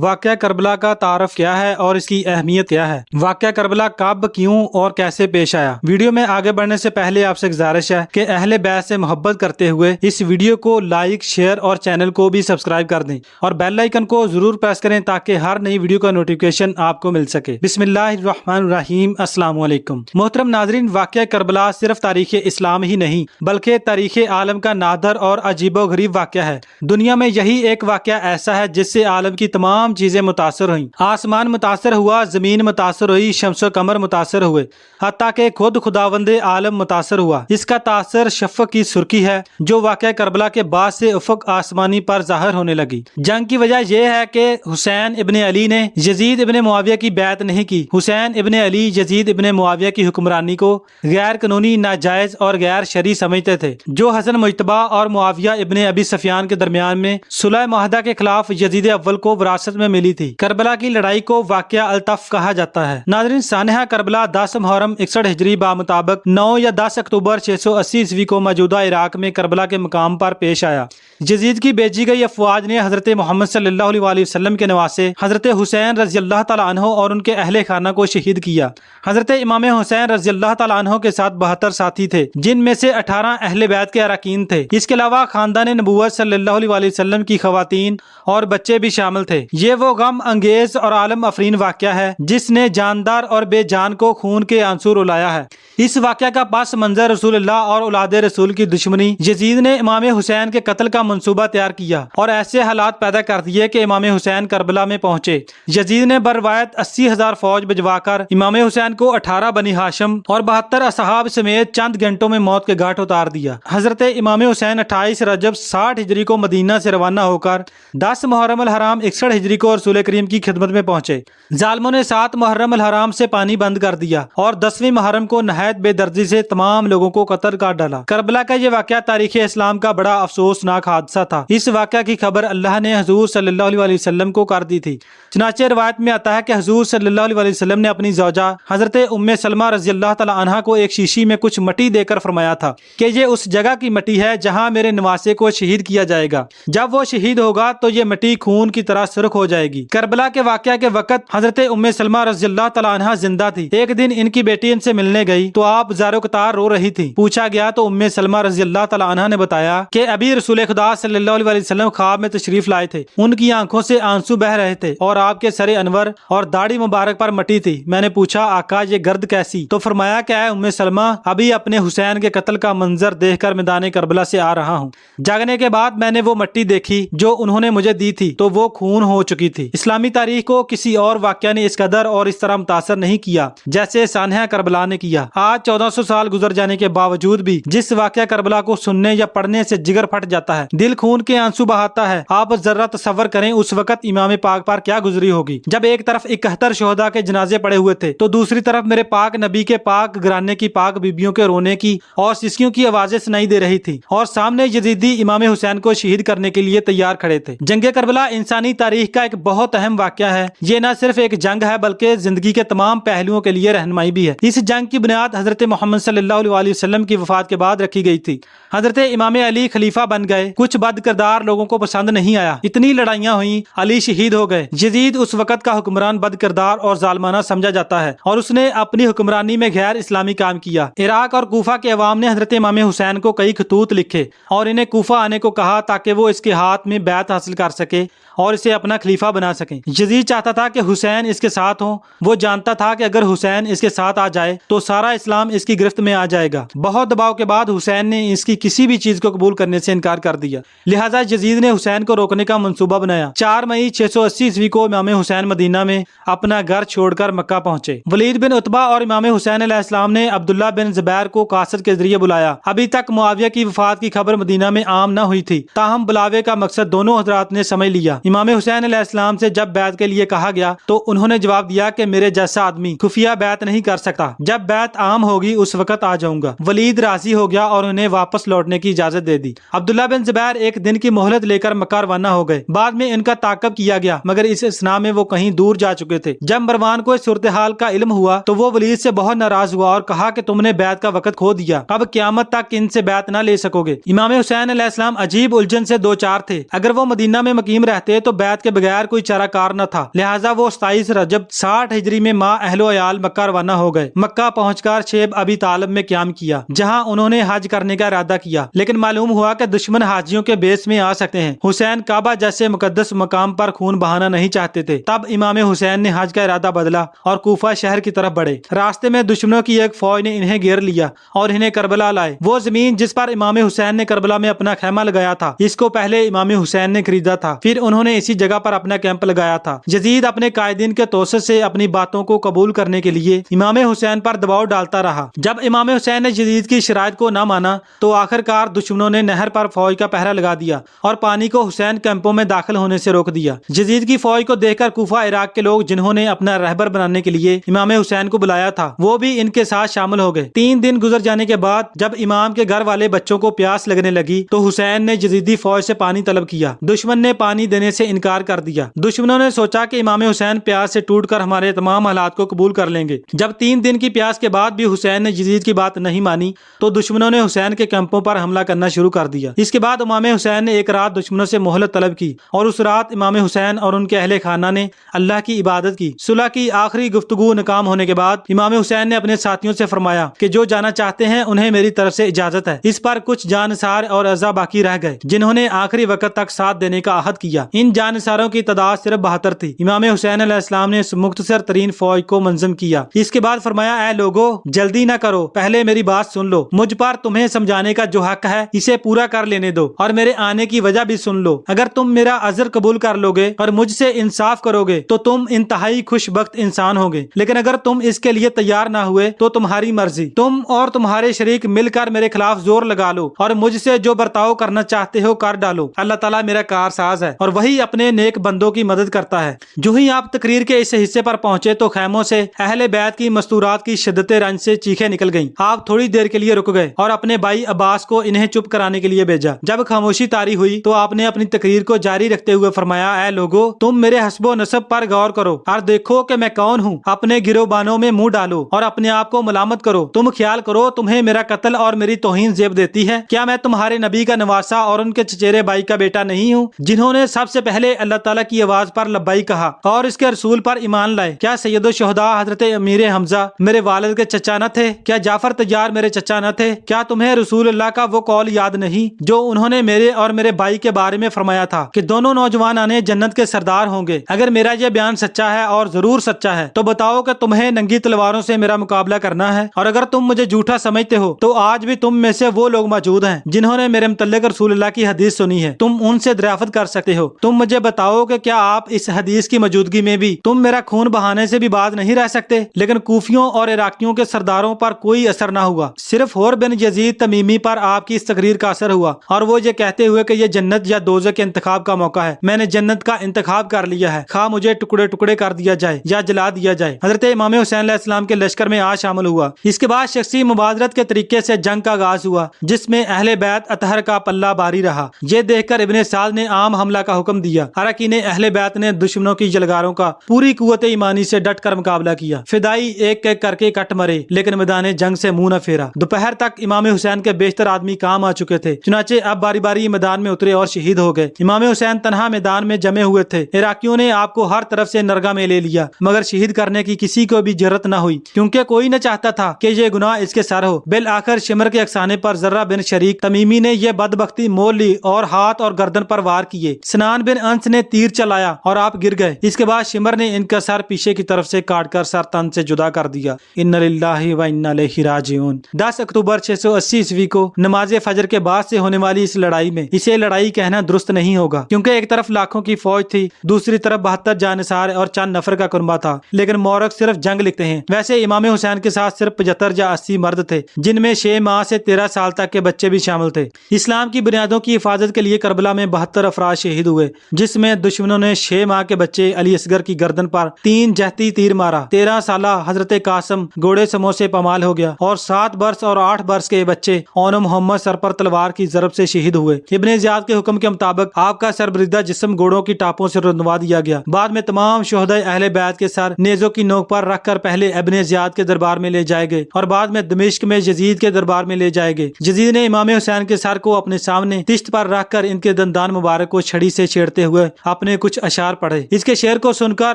واقعہ کربلا کا تعارف کیا ہے اور اس کی اہمیت کیا ہے؟ واقعہ کربلا کب، کیوں اور کیسے پیش آیا؟ ویڈیو میں آگے بڑھنے سے پہلے آپ سے گزارش ہے کہ اہل بیت سے محبت کرتے ہوئے اس ویڈیو کو لائک، شیئر اور چینل کو بھی سبسکرائب کر دیں اور بیل آئیکن کو ضرور پریس کریں تاکہ ہر نئی ویڈیو کا نوٹیفیکیشن آپ کو مل سکے۔ بسم اللہ الرحمن الرحیم۔ السلام علیکم محترم ناظرین، واقعہ کربلا صرف تاریخ اسلام ہی نہیں بلکہ تاریخ عالم کا نادر اور عجیب و غریب واقعہ ہے۔ دنیا میں یہی ایک واقعہ ایسا ہے جس سے عالم کی تمام چیزیں متاثر ہوئیں۔ آسمان متاثر ہوا، زمین متاثر ہوئی، شمس و قمر متاثر ہوئے، حتیٰ کہ خود خداوند عالم متاثر ہوا۔ اس کا تاثر شفق کی سرخی ہے جو واقعہ کربلا کے بعد سے افق آسمانی پر ظاہر ہونے لگی۔ جنگ کی وجہ یہ ہے کہ حسین ابن علی نے یزید ابن معاویہ کی بیعت نہیں کی۔ حسین ابن علی یزید ابن معاویہ کی حکمرانی کو غیر قانونی، ناجائز اور غیر شرعی سمجھتے تھے، جو حسن مجتبی اور معاویہ ابن ابی سفیان کے درمیان میں صلح معاہدہ کے خلاف یزید اول کو وراثت میں ملی تھی۔ کربلا کی لڑائی کو واقعہ الطف کہا جاتا ہے۔ ناظرین، سانحہ کربلا 10 محرم 61 ہجری بمطابق 9 یا 10 اکتوبر 680 عیسوی کو موجودہ عراق میں کربلا کے مقام پر پیش آیا۔ یزید کی بھیجی گئی افواج نے حضرت محمد صلی اللہ علیہ وسلم کے نواسے حضرت حسین رضی اللہ تعالیٰ عنہ اور ان کے اہل خانہ کو شہید کیا۔ حضرت امام حسین رضی اللہ تعالیٰ عنہ کے ساتھ 72 ساتھی تھے، جن میں سے 18 اہل بیت کے اراکین تھے۔ اس کے علاوہ خاندان نبوت صلی اللہ علیہ وسلم کی خواتین اور بچے بھی شامل تھے۔ یہ وہ غم انگیز اور عالم افرین واقعہ ہے جس نے جاندار اور بے جان کو خون کے آنسو رلایا ہے۔ اس واقعہ کا پس منظر رسول اللہ اور اولاد رسول کی دشمنی، یزید نے امام حسین کے قتل کا منصوبہ تیار کیا اور ایسے حالات پیدا کر دیے کہ امام حسین کربلا میں پہنچے۔ یزید نے بروایت 80,000 فوج بھجوا کر امام حسین کو 18 بنی ہاشم اور 72 اصحاب سمیت چند گھنٹوں میں موت کے گھاٹ اتار دیا۔ حضرت امام حسین 28 رجب 60 ہجری کو مدینہ سے روانہ ہو کر 10 محرم الحرام 61 ہجری کو رسول کریم کی خدمت میں پہنچے۔ ظالموں نے 7 محرم الحرام سے پانی بند کر دیا اور 10ویں محرم کو نہایت بے دردی سے تمام لوگوں کو قتل کر ڈالا۔ کربلا کا یہ واقعہ تاریخ اسلام کا بڑا افسوسناک حادثہ تھا۔ اس واقعہ کی خبر اللہ نے حضور صلی اللہ علیہ وسلم کو کر دی تھی۔ چنانچہ روایت میں آتا ہے کہ حضور صلی اللہ علیہ وسلم نے اپنی زوجہ حضرت ام سلمہ رضی اللہ تعالی عنہا کو ایک شیشی میں کچھ مٹی دے کر فرمایا تھا کہ یہ اس جگہ کی مٹی ہے جہاں میرے نواسے کو شہید کیا جائے گا۔ جب وہ شہید ہوگا تو یہ مٹی خون کی طرح سرخ ہو جائے گی۔ کربلا کے واقعہ کے وقت حضرت ام سلمہ رضی اللہ تعالی عنہا زندہ تھی۔ ایک دن ان کی بیٹی ان سے ملنے گئی تو آپ زارو قطار رو رہی تھی۔ پوچھا گیا تو ام سلمہ رضی اللہ تعالی عنہا نے بتایا کہ ابھی رسول خدا صلی اللہ علیہ وسلم خواب میں تشریف لائے تھے۔ ان کی آنکھوں سے آنسو بہ رہے تھے اور آپ کے سر انور اور داڑھی مبارک پر مٹی تھی۔ میں نے پوچھا آقا یہ گرد کیسی؟ تو فرمایا کہ اے ام سلمہ، ابھی اپنے حسین کے قتل کا منظر دیکھ کر میدان کربلا سے آ رہا ہوں۔ جاگنے کے بعد میں نے وہ مٹی دیکھی جو انہوں نے مجھے دی تھی تو وہ خون ہو چکی تھی۔ اسلامی تاریخ کو کسی اور واقعہ نے اس قدر اور اس طرح متاثر نہیں کیا جیسے سانحہ کربلا نے کیا۔ آج 1400 سال گزر جانے کے باوجود بھی جس واقعہ کربلا کو سننے یا پڑھنے سے جگر پھٹ جاتا ہے، دل خون کے آنسو بہاتا ہے۔ آپ ذرا تصور کریں اس وقت امام پاک پر کیا گزری ہوگی جب ایک طرف 71 شہداء کے جنازے پڑے ہوئے تھے تو دوسری طرف میرے پاک نبی کے پاک گھرانے کی پاک بیبیوں کے رونے کی اور سسکیوں کی آوازیں سنائی دے رہی تھی اور سامنے یزیدی امام حسین کو شہید کرنے کے لیے تیار کھڑے تھے۔ جنگ کربلا انسانی تاریخ کا ایک بہت اہم واقعہ ہے۔ یہ نہ صرف ایک جنگ ہے بلکہ زندگی کے تمام پہلوؤں کے لیے رہنمائی بھی ہے۔ اس جنگ کی بنیاد حضرت محمد صلی اللہ علیہ وسلم کی وفات کے بعد رکھی گئی تھی۔ حضرت امام علی خلیفہ بن گئے، کچھ بد کردار لوگوں کو پسند نہیں آیا، اتنی لڑائیاں ہوئیں، علی شہید ہو گئے۔ یزید اس وقت کا حکمران بد کردار اور ظالمانہ سمجھا جاتا ہے اور اس نے اپنی حکمرانی میں غیر اسلامی کام کیا۔ عراق اور کوفہ کے عوام نے حضرت امام حسین کو کئی خطوط لکھے اور انہیں کوفہ آنے کو کہا تاکہ وہ اس کے ہاتھ میں بیعت حاصل کر سکے اور اسے اپنا خلیفہ بنا سکیں۔ یزید چاہتا تھا کہ حسین اس کے ساتھ ہوں۔ وہ جانتا تھا کہ اگر حسین اس کے ساتھ آ جائے تو سارا اسلام اس کی گرفت میں آ جائے گا۔ بہت دباؤ کے بعد حسین نے اس کی کسی بھی چیز کو قبول کرنے سے انکار کر دیا، لہٰذا یزید نے حسین کو روکنے کا منصوبہ بنایا۔ 4 مئی 680 عیسوی کو امام حسین مدینہ میں اپنا گھر چھوڑ کر مکہ پہنچے۔ ولید بن عتبہ اور امام حسین علیہ السلام نے عبداللہ بن زبیر کو قاصد کے ذریعے بلایا۔ ابھی تک معاویہ کی وفات کی خبر مدینہ میں عام نہ ہوئی تھی، تاہم بلاوے کا مقصد دونوں حضرات نے سمجھ لیا۔ امام حسین علیہ السلام سے جب بیعت کے لیے کہا گیا تو انہوں نے جواب دیا کہ میرے جیسا آدمی خفیہ بیعت نہیں کر سکتا، جب بیعت عام ہوگی اس وقت آ جاؤں گا۔ ولید راضی ہو گیا اور انہیں واپس لوٹنے کی اجازت دے دی۔ عبداللہ بن زبیر ایک دن کی مہلت لے کر مکہ روانہ ہو گئے۔ بعد میں ان کا تعاقب کیا گیا مگر اس اثناء میں وہ کہیں دور جا چکے تھے۔ جب مروان کو اس صورتحال کا علم ہوا تو وہ ولید سے بہت ناراض ہوا اور کہا کہ تم نے بیعت کا وقت کھو دیا، اب قیامت تک ان سے بیعت نہ لے سکو گے۔ امام حسین علیہ السلام عجیب الجھن سے دو چار تھے۔ اگر وہ مدینہ میں مقیم رہتے تو بیعت کے بغیر बगैर कोई चाराकार न था, लिहाजा वो 27 रजब 60 हिजरी में माँ अहलो अयाल मक्का रवाना हो गए। मक्का पहुंचकर शेब अबी तालिब में क्याम किया, जहां उन्होंने हज करने का इरादा किया, लेकिन मालूम हुआ कि दुश्मन हाजियों के बेस में आ सकते हैं। हुसैन काबा जैसे मुकद्दस मकाम पर खून बहाना नहीं चाहते थे। तब इमाम हुसैन ने हज का इरादा बदला और कूफा शहर की तरफ बढ़े। रास्ते में दुश्मनों की एक फौज ने इन्हें घेर लिया और इन्हें करबला लाए। वो जमीन जिस पर इमाम हुसैन ने करबला में अपना खैमा लगाया था, इसको पहले इमाम हुसैन ने खरीदा था, फिर उन्होंने इसी जगह पर अपना कैंप लगाया था। यजीद अपने कायदीन के तोसत से अपनी बातों को कबूल करने के लिए इमाम हुसैन पर दबाव डालता रहा। जब इमाम हुसैन ने यजीद की शराइत को न माना तो आखिरकार दुश्मनों ने नहर पर फौज का पहरा लगा दिया और पानी को हुसैन कैंपों में दाखिल होने से रोक दिया। यजीद की फौज को देखकर कूफा इराक के लोग, जिन्होंने अपना रहबर बनाने के लिए इमाम हुसैन को बुलाया था, वो भी इनके साथ शामिल हो गए। 3 दिन गुजर जाने के बाद जब इमाम के घर वाले बच्चों को प्यास लगने लगी तो हुसैन ने यजीदी फौज से पानी तलब किया। दुश्मन ने पानी देने से इनकार कर दिया। दुश्मनों ने सोचा कि इमाम हुसैन प्यास से टूटकर हमारे तमाम हालात को कबूल कर लेंगे। जब 3 दिन की प्यास के बाद भी हुसैन ने यजीद की बात नहीं मानी तो दुश्मनों ने हुसैन के कैंपों पर हमला करना शुरू कर दिया। इसके बाद इमाम हुसैन ने एक रात दुश्मनों से मोहलत तलब की और उस रात इमाम हुसैन और उनके अहले खाना ने अल्लाह की इबादत की। सुलह की आखिरी गुफ्तगू नाकाम होने के बाद इमाम हुसैन ने अपने साथियों से फरमाया कि जो जाना चाहते हैं उन्हें मेरी तरफ से इजाजत है। इस पर कुछ जानसार और अज़ा बाकी रह गए, जिन्होंने आखिरी वक्त तक साथ देने का अहद किया। इन जानसारों की तादाद सिर्फ 72 थी। इमाम हुसैन अलैहिस्सलाम ने मुख्तसर तरीन फौज को मंजम किया। इसके बाद फरमाया, ऐ लोगो, जल्दी न करो, पहले मेरी बात सुन लो। मुझ पर तुम्हें समझाने का जो हक है इसे पूरा कर लेने दो और मेरे आने की वजह भी सुन लो। अगर तुम मेरा अज़र कबूल कर लोगे और मुझसे इंसाफ करोगे तो तुम इंतहाई खुशबख्त इंसान होगे, लेकिन अगर तुम इसके लिए तैयार ना हुए तो तुम्हारी मर्जी। तुम और तुम्हारे शरीक मिलकर मेरे खिलाफ जोर लगा लो और मुझसे जो बर्ताव करना चाहते हो कर डालो। अल्लाह ताला मेरा कारसाज है और वही अपने नेक बंदों की मदद करता है। जो ही आप तकरीर के इस हिस्से पर पहुंचे तो खैमों से अहले बैत की मस्तूरात की शिद्दत रंज से चीखें निकल गईं। आप थोड़ी देर के लिए रुक गए और अपने भाई अब्बास को इन्हें चुप कराने के लिए भेजा। जब खामोशी तारी हुई तो आपने अपनी तकरीर को जारी रखते हुए फरमाया, ऐ लोगो, तुम मेरे हस्बो नसब पर गौर करो और देखो कि मैं कौन हूँ। अपने गिरोबानों में मुंह डालो और अपने आप को मलामत करो। तुम ख्याल करो, तुम्हें मेरा कत्ल और मेरी तौहीन जेब देती है। क्या मैं तुम्हारे नबी का नवासा और उनके चचेरे भाई का बेटा नहीं हूँ, जिन्होंने सबसे पहले अल्लाह ताला की आवाज पर लब्बाई कहा और इसके रसूल पर ईमान लाए? क्या सैयदो शुहदा हजरत अमीर हमजा मेरे वालिद के चचा न थे? क्या जाफर तैयार मेरे चचा न थे? क्या तुम्हें रसूल अल्लाह का वो कौल याद नहीं जो उन्होंने मेरे और मेरे भाई के बारे में फरमाया था कि दोनों नौजवान आने जन्नत के सरदार होंगे? अगर मेरा ये बयान सच्चा है और जरूर सच्चा है तो बताओ कि तुम्हें नंगी तलवारों से मेरा मुकाबला करना है, और अगर तुम मुझे झूठा समझते हो तो आज भी तुम में से वो लोग मौजूद हैं जिन्होंने मेरे मुतल्लिक रसूल अल्लाह की हदीस सुनी है। तुम उनसे दरियाफ्त कर सकते हो। तुम मुझे बताओ कि क्या आप इस हदीस की मौजूदगी में भी तुम मेरा खून बहाने से भी बाज नहीं रह सकते? लेकिन कूफियों और इराकियों के सरदारों पर कोई असर न हुआ, सिर्फ होर बिन यजीद तमीमी पर आपकी इस तकरीर का असर हुआ और वो ये कहते हुए कि ये जन्नत या दोज़ख के इंतखाब का मौका है। मैंने जन्नत का इंतखाब कर लिया है, खा मुझे टुकड़े टुकड़े कर दिया जाए या जला दिया जाए। हजरत इमाम हुसैन अलैहिस्सलाम के लश्कर में आज शामिल हुआ। इसके बाद शख्सी मुबादरत के तरीके से जंग का आगाज हुआ, जिसमें अहले बैत अतहर का पल्ला भारी रहा। ये देखकर इब्ने साद ने आम हमला का हुक्म दिया। अरकीन अहले बैत ने दुश्मनों की जलगारों का पूरी कुव्वत ईमानी से डट कर मुकाबला किया। फिदाई एक एक करके कट मरे, लेकिन मैदान जंग से मुंह न फेरा। दोपहर तक इमाम हुसैन के बेशतर आदमी काम आ चुके थे, चुनाचे अब बारी बारी मैदान में उतरे और शहीद हो गए। इमाम हुसैन तनहा मैदान में जमे हुए थे। इराकियों ने आपको हर तरफ से नरगा में ले लिया, मगर शहीद करने की किसी को भी जरूरत न हुई, क्योंकि कोई न चाहता था कि ये गुनाह इसके सर हो। बिल आखिर शिमर के अफसाने पर जर्रा बिन शरीक तमीमी ने यह बदबख्ती मोल ली और हाथ और गर्दन पर वार किए। सनान बिन अंस ने तीर चलाया और आप गिर गए। इसके बाद शिमर ने इनका सर पीछे की तरफ से काटकर सर तन से जुदा कर दिया। इन्ना लिल्लाहि व इन्ना इलैहि राजिऊन। 10 अक्टूबर 680 ईस्वी को नमाज फजर के बाद से होने वाली इस लड़ाई में इसे लड़ाई कहना दुरुस्त नहीं होगा, क्योंकि एक तरफ लाखों की फौज थी, दूसरी तरफ 72 जानसार और चंद नफर का कुनबा था। लेकिन मौरख सिर्फ जंग लिखते हैं। वैसे इमाम हुसैन के साथ सिर्फ 75 या 80 मर्द थे, जिनमें 6 माह से 13 साल तक के बच्चे भी शामिल थे। इस्लाम की बुनियादों की हिफाजत के लिए करबला में 72 अफराद शहीद हुए, जिसमें दुश्मनों ने 6 माह के बच्चे अली असगर की गर्दन पर 3 जहती तीर मारा। 13 साला हजरत कासिम घोड़े समोसे पमाल हो गया और 7 बरस और 8 बरस के बच्चे ओन मोहम्मद सर पर तलवार की जरब से शहीद हुए। इब्ने ज़ियाद के हुक्म के मुताबिक आपका सरबरिदा जिस्म घोड़ों की टापों से रुंधवा दिया गया। बाद में तमाम शुहदाए अहले बैत के सर नेज़ों की नोक पर रखकर पहले इब्ने ज़ियाद के दरबार में ले जाए गए और बाद में दमिश्क में यजीद के दरबार में ले जाए गए। यजीद ने इमाम हुसैन के सर को अपने सामने तिश्त पर रखकर इनके दंदान मुबारक को छड़ी से छेड़ते हुए अपने कुछ अशार पढ़े। इसके शेर को सुनकर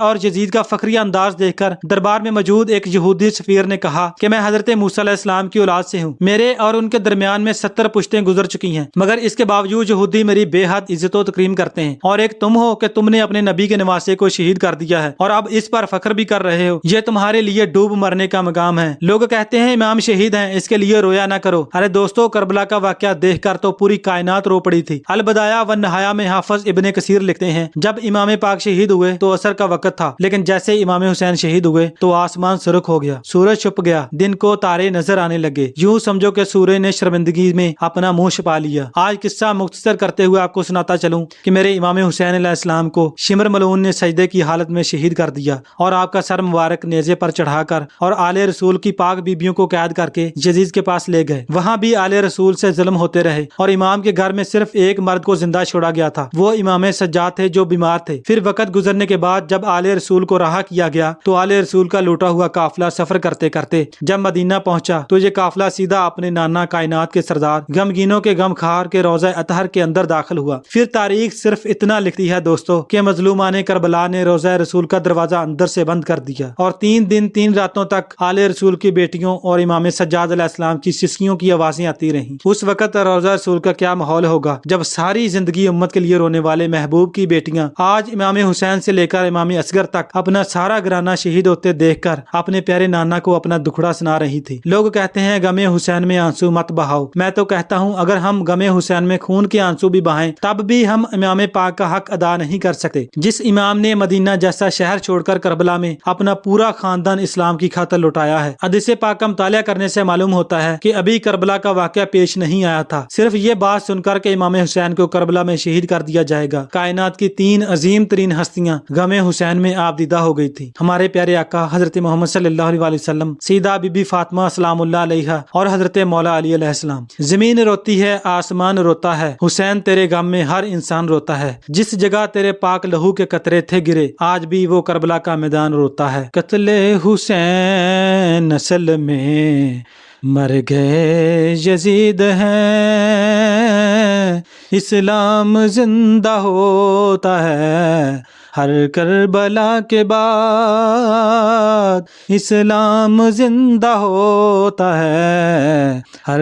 और यजीद का फखरिया अंदाज देखकर दरबार में मौजूद एक यहूदी सफीर ने कहा कि मैं हजरत मूसा अलैहिस्सलाम की औलाद से हूँ, मेरे और उनके दरमियान में 70 पुश्तें गुजर चुकी हैं, मगर इसके बावजूद यहूदी मेरी बेहद इज्जत व तकरीम करते हैं, और एक तुम हो कि तुमने अपने नबी के नवासे को शहीद कर दिया है और अब इस पर फख्र भी कर रहे हो। ये तुम्हारे लिए डूब मरने का मकाम है। लोग कहते हैं इमाम शहीद हैं, इसके लिए रोया न करो। अरे दोस्तों, करबला का वाकया देखकर तो पूरी कायनात रो पड़ी थी। अल बदाया व नहाया में हाफिज इब्ने कसीर लिखते हैं, जब इमाम पाक शहीद हुए तो असर का वक्त था, लेकिन जैसे इमाम हुसैन शहीद हुए तो आसमान सुर्ख हो गया, सूरज छुप गया, दिन को तारे नजर आने लगे। यूं समझो कि सूरज ने शर्मिंदगी में अपना मुंह छुपा लिया। आज किस्सा मुख्तसर करते हुए आपको सुनाता चलूं कि मेरे इमाम हुसैन अलैहिस्सलाम को शिमर मलून ने सजदे की हालत में शहीद कर दिया और आपका सर मुबारक नेज़े पर चढ़ाकर और आले रसूल की पाक बीबियों को कैद करके यजीद के पास ले गए। वहाँ भी आले रसूल से जुल्म होते रहे और इमाम के घर में सिर्फ एक मर्द को जिंदा छोड़ा गया था, वो इमाम सज्जाद थे जो बीमार थे। फिर वक्त गुजरने के बाद जब आले रसूल को रहा किया गया तो आले रसूल का लूटा हुआ काफिला सफर करते करते जब मदीना पहुंचा तो ये काफिला सीधा अपने नाना कायनात के सरदार गमगीनों के गमखार के रोज़ा अतहर के अंदर दाखिल हुआ। फिर तारीख सिर्फ इतना लिखती है दोस्तों कि मजलूमान करबला ने रोज़ा रसूल का दरवाजा अंदर से बंद कर दिया और 3 दिन 3 रातों तक आले रसूल की बेटियों और इमाम सज्जाद अलैहिस्सलाम की सिसकियों की आवाजें आती रहीं। उस वक्त रोज़ा रसूल का क्या माहौल होगा जब सारी जिंदगी उम्मत के लिए रोने वाले महबूब की बेटियां आज इमाम हुसैन से लेकर इमाम असगर तक अपना सारा घराना शहीद होते देखकर अपने प्यारे नाना को अपना दुखड़ा सुना रही थी। लोग कहते हैं गमे हुसैन में आंसू मत बहाओ। मैं तो कहता हूँ अगर हम गमे हुसैन में खून के आंसू भी बहाएं तब भी हम इमाम पाक का हक अदा नहीं कर सकते। जिस इमाम ने मदीना जैसा शहर छोड़कर करबला में अपना पूरा खानदान इस्लाम की खातिर लुटाया है। हदीस पाक का मुतालिया करने से मालूम होता है कि अभी करबला का वाकया पेश नहीं आया था। सिर्फ ये बात सुनकर के इमाम हुसैन को करबला में शहीद कर दिया जाएगा, कायनात की 3 अजीम तरीन हस्तियां गमे हुसैन में आबदीदा हो गई थी। हमारे प्यारे आका हजरत मोहम्मद सल्लल्लाहु अलैहि वसल्लम, सीधा बीबी फातिमा सलामुल्लाह अलैहा और हजरत मौला अली अलैहिस्सलाम। जमीन रोती है, आसमान रोता है, हुसैन तेरे गम में हर इंसान रोता है। जिस जगह तेरे पाक लहू के कतरे थे गिरे आज भी वो करबला का मैदान रोता है। कत्ले हुसैन नस्ल में मर गए यजीद हैं, इस्लाम जिंदा होता है हर करबला के बाद, इस्लाम जिंदा होता है हर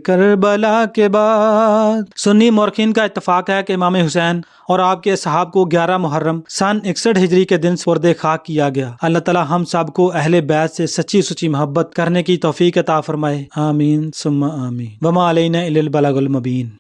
करबला के बाद। सुन्नी मौरखीन का इत्तफाक है कि इमाम हुसैन और आपके सहाब को 11 मुहर्रम सन 61 हिजरी के दिन सुपुर्द खाक किया गया। अल्लाह ताला हम सब को अहले बैत से सच्ची सुच्ची मोहब्बत करने की तौफीक अता फरमाए। आमीन सुम्मा आमीन। वमा अलैना इल्लल बलागुल मुबीन।